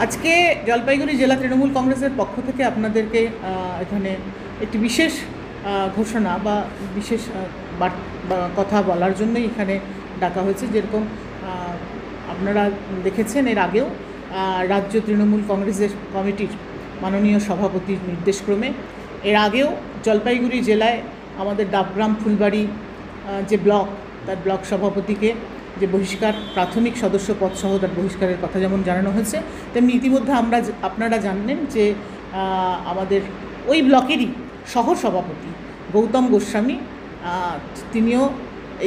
আজকে জলপাইগুড়ি জেলা তৃণমূল কংগ্রেসের পক্ষ থেকে আপনাদেরকে এখানে একটি বিশেষ ঘোষণা বা বিশেষ কথা বলার জন্যই এখানে ডাকা হয়েছে। যেরকম আপনারা দেখেছেন এর আগেও রাজ্য তৃণমূল কংগ্রেসের কমিটির মাননীয় সভাপতির নির্দেশক্রমে এর আগেও জলপাইগুড়ি জেলায় আমাদের ডাবগ্রাম ফুলবাড়ি যে ব্লক, তার ব্লক সভাপতিকে যে বহিষ্কার, প্রাথমিক সদস্য পদ সহ তার বহিষ্কারের কথা যেমন জানানো হয়েছে, তেমনি ইতিমধ্যে আপনারা জানেন যে আমাদের ওই ব্লকেরই সহ সভাপতি গৌতম গোস্বামী তিনিও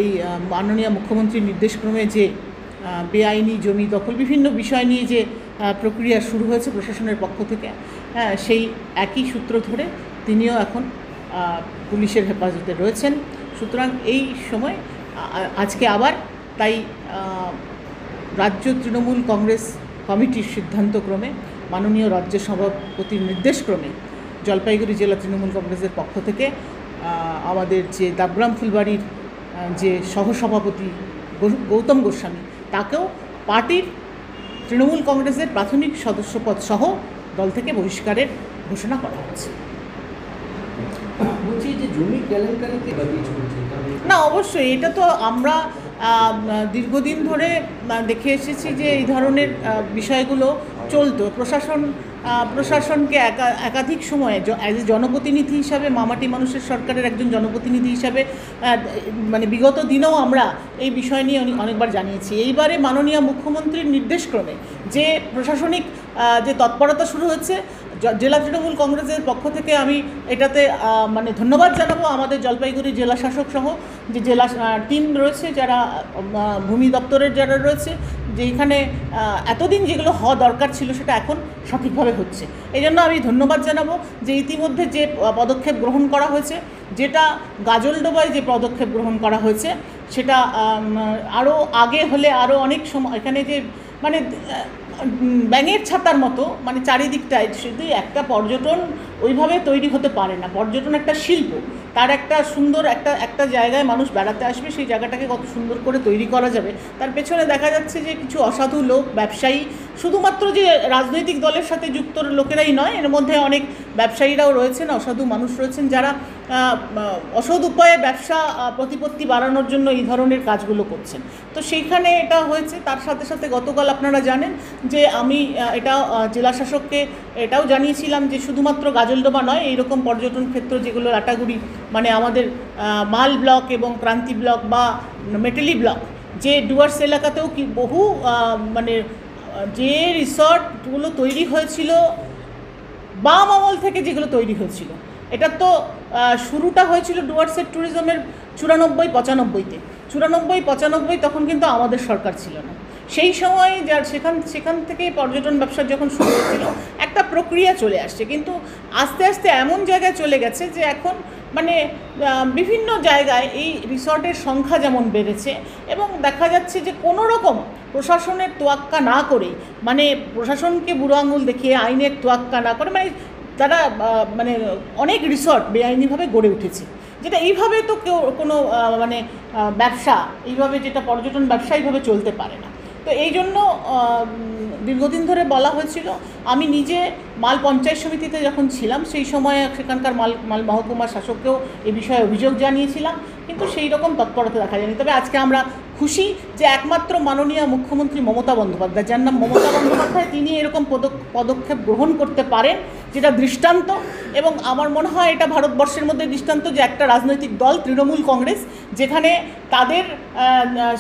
এই মাননীয় মুখ্যমন্ত্রীর নির্দেশক্রমে যে বেআইনি জমি দখল বিভিন্ন বিষয় নিয়ে যে প্রক্রিয়া শুরু হয়েছে প্রশাসনের পক্ষ থেকে, সেই একই সূত্র ধরে তিনিও এখন পুলিশের হেফাজতে রয়েছেন। সুতরাং এই সময় আজকে আবার তাই রাজ্য তৃণমূল কংগ্রেস কমিটির সিদ্ধান্তক্রমে মাননীয় রাজ্য সভাপতির নির্দেশক্রমে জলপাইগুড়ি জেলা তৃণমূল কংগ্রেসের পক্ষ থেকে আমাদের যে ডাবগ্রাম ফুলবাড়ির যে সহসভাপতি গৌতম গোস্বামী তাকেও পার্টির তৃণমূল কংগ্রেসের প্রাথমিক সদস্যপদ সহ দল থেকে বহিষ্কারের ঘোষণা করা হচ্ছে। না, অবশ্যই এটা তো আমরা দীর্ঘদিন ধরে দেখে এসেছি যে এই ধরনের বিষয়গুলো চলতো। প্রশাসনকে একাধিক সময়ে অ্যাজ এ জনপ্রতিনিধি হিসাবে, মামাটি মানুষের সরকারের একজন জনপ্রতিনিধি হিসাবে মানে বিগত দিনেও আমরা এই বিষয় নিয়ে অনেকবার জানিয়েছি। এইবারে মাননীয় মুখ্যমন্ত্রীর নির্দেশক্রমে যে প্রশাসনিক যে তৎপরতা শুরু হচ্ছে, জেলা তৃণমূল কংগ্রেসের পক্ষ থেকে আমি এটাতে মানে ধন্যবাদ জানাবো আমাদের জলপাইগুড়ি জেলা শাসক সহ যে জেলা টিম রয়েছে, যারা ভূমি দপ্তরের যারা রয়েছে, যে এখানে এতদিন যেগুলো হওয়া দরকার ছিল সেটা এখন সঠিকভাবে হচ্ছে। এই জন্য আমি ধন্যবাদ জানাবো যে ইতিমধ্যে যে পদক্ষেপ গ্রহণ করা হয়েছে, যেটা গাজলডোবায় যে পদক্ষেপ গ্রহণ করা হয়েছে সেটা আরও আগে হলে আরও অনেক সময় এখানে যে মানে ব্যাঙের ছাতার মতো মানে চারিদিকটায় শুধু একটা পর্যটন ওইভাবে তৈরি হতে পারে না। পর্যটন একটা শিল্প, তার একটা সুন্দর একটা জায়গায় মানুষ বেড়াতে আসবে, সেই জায়গাটাকে কত সুন্দর করে তৈরি করা যাবে। তার পেছনে দেখা যাচ্ছে যে কিছু অসাধু লোক, ব্যবসায়ী, শুধুমাত্র যে রাজনৈতিক দলের সাথে যুক্ত লোকেরাই নয়, এর মধ্যে অনেক ব্যবসায়ীরাও রয়েছেন, অসাধু মানুষ রয়েছেন, যারা অসৎ উপায়ে ব্যবসা প্রতিপত্তি বাড়ানোর জন্য এই ধরনের কাজগুলো করছেন। তো সেইখানে এটা হয়েছে। তার সাথে সাথে গতকাল আপনারা জানেন যে আমি এটা জেলা শাসককে এটাও জানিয়েছিলাম যে শুধুমাত্র গাজলডোবা নয়, এইরকম পর্যটন ক্ষেত্র যেগুলো লাটাগুড়ি মানে আমাদের মাল ব্লক এবং ক্রান্তি ব্লক বা মেটেলি ব্লক, যে ডুয়ার্স এলাকাতেও কি বহু মানে যে রিসর্টগুলো তৈরি হয়েছিল বাম আমল থেকে, যেগুলো তৈরি হয়েছিল, এটা তো শুরুটা হয়েছিল ডুয়ার্সের ট্যুরিজমের 94-95-তে। 94-95 তখন কিন্তু আমাদের সরকার ছিল না। সেই সময় যার সেখান থেকে পর্যটন ব্যবসা যখন শুরু হয়েছিল একটা প্রক্রিয়া চলে আসছে, কিন্তু আস্তে আস্তে এমন জায়গায় চলে গেছে যে এখন মানে বিভিন্ন জায়গায় এই রিসর্টের সংখ্যা যেমন বেড়েছে এবং দেখা যাচ্ছে যে কোনো রকম প্রশাসনের তোয়াক্কা না করে, মানে প্রশাসনকে বুড়ো আঙুল দেখিয়ে আইনের তোয়াক্কা না করে, মানে তারা মানে অনেক রিসর্ট বেআইনিভাবে গড়ে উঠেছে, যেটা এইভাবে তো কেউ কোনো মানে ব্যবসা এইভাবে, যেটা পর্যটন ব্যবসা এইভাবে চলতে পারে না। তো এই জন্য দীর্ঘদিন ধরে বলা হয়েছিল। আমি নিজে মাল পঞ্চায়েত সমিতিতে যখন ছিলাম সেই সময় সেখানকার মাল মহকুমা শাসককেও এই বিষয়ে অভিযোগ জানিয়েছিলাম, কিন্তু সেই রকম তৎপরতা দেখা যায়নি। তবে আজকে আমরা খুশি যে একমাত্র মাননীয় মুখ্যমন্ত্রী মমতা বন্দ্যোপাধ্যায়, যার নাম মমতা বন্দ্যোপাধ্যায়, তিনি এরকম পদক্ষেপ গ্রহণ করতে পারেন, যেটা দৃষ্টান্ত। এবং আমার মনে হয় এটা ভারতবর্ষের মধ্যে দৃষ্টান্ত যে একটা রাজনৈতিক দল তৃণমূল কংগ্রেস, যেখানে তাদের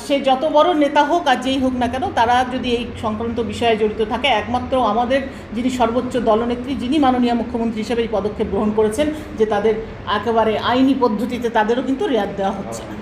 সে যত বড় নেতা হোক আর যেই হোক না কেন, তারা যদি এই সংক্রান্ত বিষয়ে জড়িত থাকে, একমাত্র আমাদের যিনি সর্বোচ্চ দলনেত্রী, যিনি মাননীয় মুখ্যমন্ত্রী হিসেবে এই পদক্ষেপ গ্রহণ করেছেন, যে তাদের একেবারে আইনি পদ্ধতিতে তাদেরও কিন্তু রেয়াত দেওয়া হচ্ছে না।